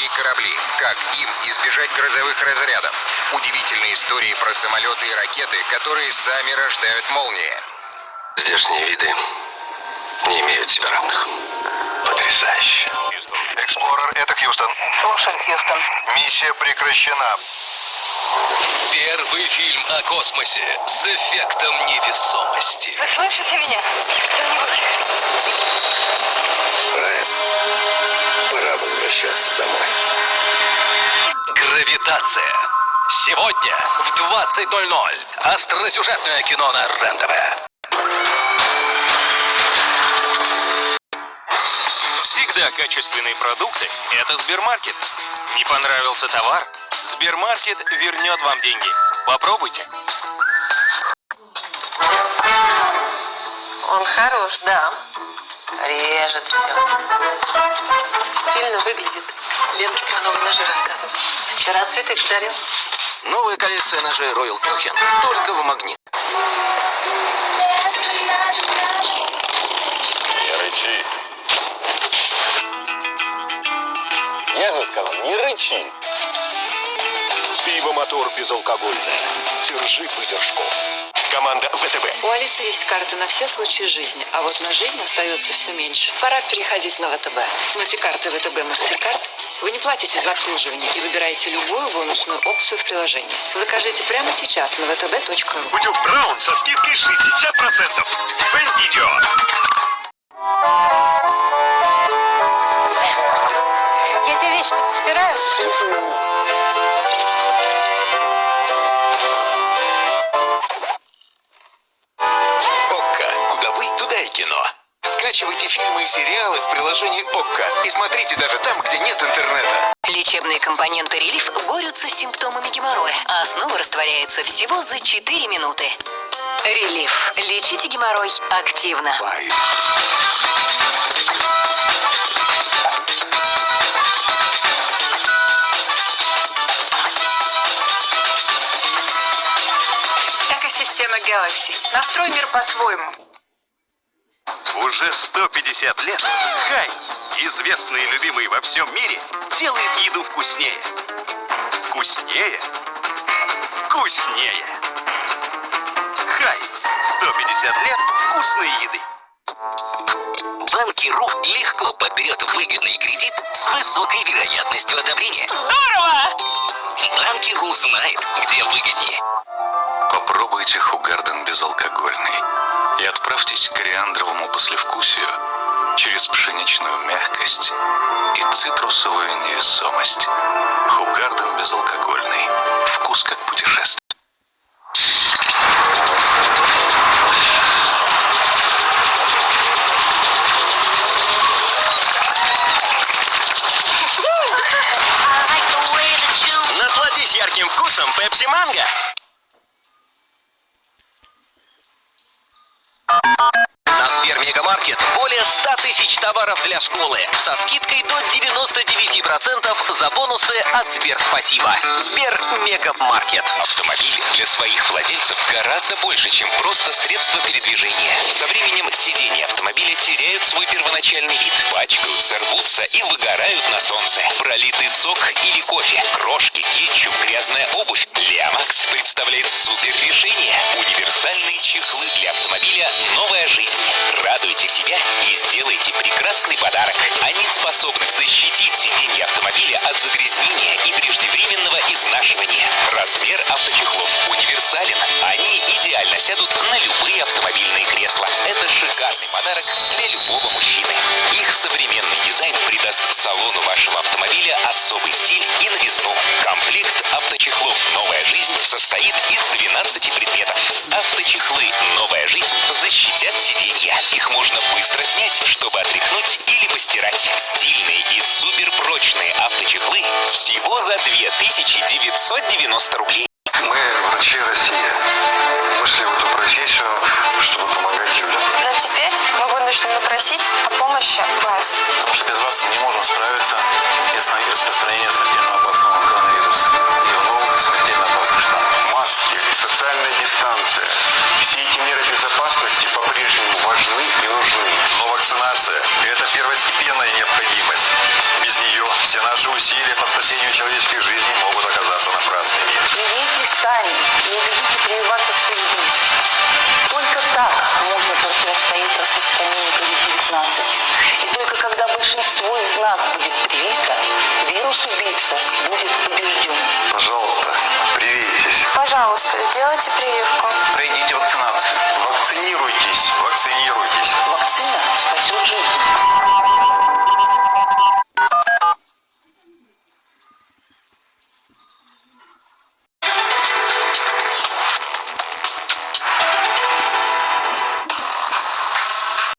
И корабли. Как им избежать грозовых разрядов? Удивительные истории про самолеты и ракеты, которые сами рождают молнии. Здешние виды не имеют себе равных. Потрясающе. Эксплорер, это Хьюстон. Слушай, Хьюстон. Миссия прекращена. Первый фильм о космосе с эффектом невесомости. Вы слышите меня? Кто-нибудь? Райан, пора возвращаться домой. Гравитация. Сегодня в 20:00. Остросюжетное кино на РЕН-ТВ. Всегда качественные продукты – это Сбермаркет. Не понравился товар? Сбермаркет вернет вам деньги. Попробуйте. Он хорош, да. Режет все. Стильно выглядит. Ленке про новые ножи рассказывал. Вчера цветы подарил. Новая коллекция ножей Royal Kuchen. Только в Магнит. Не рычи. Я же сказал, не рычи. Пиво-мотор безалкогольное. Держи выдержку. Команда ВТБ. У Алисы есть карты на все случаи жизни, а вот на жизнь остается все меньше. Пора переходить на ВТБ. С мультикарты ВТБ Мастеркард вы не платите за обслуживание и выбираете любую бонусную опцию в приложении. Закажите прямо сейчас на vtb.ru. Утюг Браун со скидкой 60%. Видео. Я тебе вещи-то постираю. ОККО. Куда вы, туда и кино. Скачивайте фильмы и сериалы в приложении ОККО и смотрите даже там, где нет интернета. Лечебные компоненты «Релиф» борются с симптомами геморроя, а основа растворяется всего за 4 минуты. «Релиф». Лечите геморрой активно. Экосистема Galaxy. Настрой мир по-своему. Уже 150 лет Хайнц, известный и любимый во всем мире, делает еду вкуснее. Вкуснее? Вкуснее! Хайнц. 150 лет вкусной еды. Банки.ру легко подберет выгодный кредит с высокой вероятностью одобрения. Здорово! Банки.ру знает, где выгоднее. Попробуйте Хугарден безалкогольный и отправьтесь к кориандровому послевкусию через пшеничную мягкость и цитрусовую невесомость. Хугарден безалкогольный. Вкус как путешествие. Насладись ярким вкусом Пепси Манго. На Сбермегамаркет более 100 тысяч товаров для школы со скидкой до 99% за бонусы от Сберспасибо. Сбермегамаркет. Автомобиль для своих владельцев гораздо больше, чем просто средство передвижения. Со временем сиденья автомобиля теряют свой первоначальный вид, пачкаются, рвутся и выгорают на солнце. Пролитый сок или кофе, крошки, кетчуп, грязная обувь. Лямакс представляет супер решение. Универсальные чехлы для автомобиля «Новая жизнь». Радуйте себя и сделайте прекрасный подарок. Они способны защитить сиденье автомобиля от загрязнения и преждевременного изнашивания. Размер авточехлов универсален. Они идеально сядут на любые автомобильные кресла. Это шикарный подарок для любого мужчины. Их современный дизайн придаст салону вашего автомобиля особый стиль и новизну. Комплект авточехлов «Новая жизнь» состоит из 12 предметов. Авточехлы «Новая жизнь» защитят сиденья. Их можно быстро снять, чтобы отряхнуть или постирать. Стильные и суперпрочные авточехлы всего за 2990 рублей. Мы, врачи России, вышли в эту профессию, чтобы помогать людям. Но теперь мы вынуждены просить о помощи вас. Потому что без вас мы не можем справиться и остановить распространение смертельно опасного коронавируса и новых смертельно опасных штаммов. Маски, социальная дистанция. Все эти меры безопасности по-прежнему важны и нужны. Но вакцинация – это первостепенная необходимость. Без нее Все наши усилия по спасению человеческих жизней могут оказаться напрасными. Привейтесь сами, не убедите прививаться своих близких. Только так можно противостоять распространению COVID-19. И только когда большинство из нас будет привито, вирус-убийца будет побежден. Пожалуйста, привейтесь. Пожалуйста, сделайте прививку. Пройдите вакцинацию. Вакцинируйтесь. Вакцинируйтесь. Вакцина спасет жизнь.